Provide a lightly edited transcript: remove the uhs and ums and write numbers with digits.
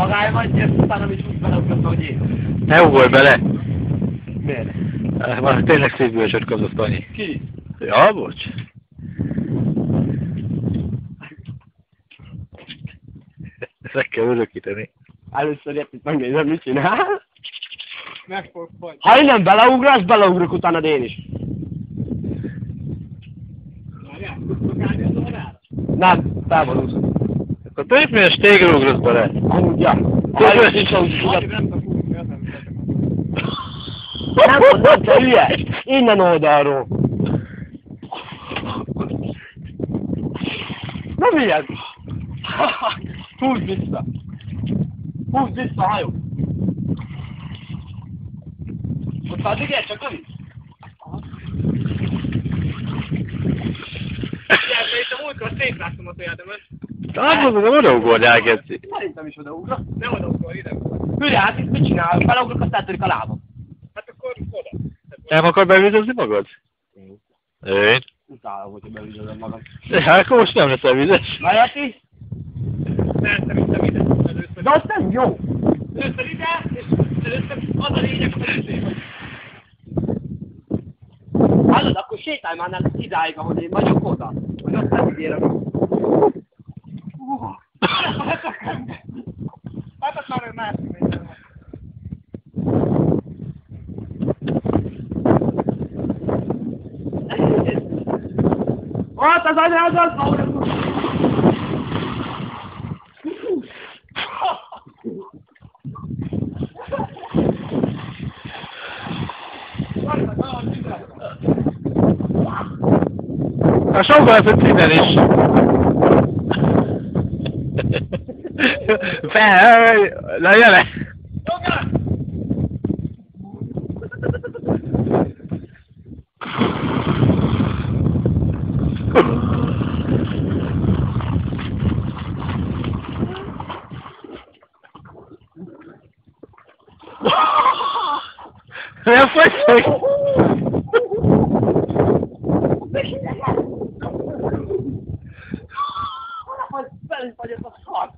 Magány vagy, és utána is úgy beleugrott, hogy én. Ne ugorj bele! Miért? Már tényleg szétbősödközott annyi. Ki? Ja, bocs. Ezt meg kell örökíteni. Először itt megnézem, mit csinál. Meg fog fagy. Ha innen beleugrasz, beleugrok utána én is. Várjál, tudsz állni az órára? Nem, felvonulsz. Akkor tényleg miért téged ugrasz bele? Amúgy, ja. Tudod, Is, ahogy Adj, tudod. nem tudok úszni, az nem szeretem. Nem mondom, te hülye! Innen oldalról. Nem ilyen! Húzd vissza! Húzd vissza, hajó! Ott addig el, csak addig? Figyelj, és a múltkor szétráztam a tojátomat. Hát mondom, nem oda ugorjál, Geci. Szerintem is odaugrak. Nem odaugor, ide. Hülye, hát itt mit csinálok? Beleugrok, azt eltörik a lábam. Hát akkor oda. Nem akar bevizezni magad? Én? Utálom, hogyha bevizsgálom magam. Hát akkor most nem leszel vizes. Vajati? Nem, szerintem ide. Először. De az nem jó! Először ide, és először az a lényeg, hogy izé vagy. Hallod, akkor sétálj már nem idáig, ahogy én vagyok oda. Hogy azt nem ígérem. Hát azt már mászik minden. Ott az anyád, az! Hát sokkal lesz innen is. Na jele! Nem fogysz? Belül vagy ez a szar!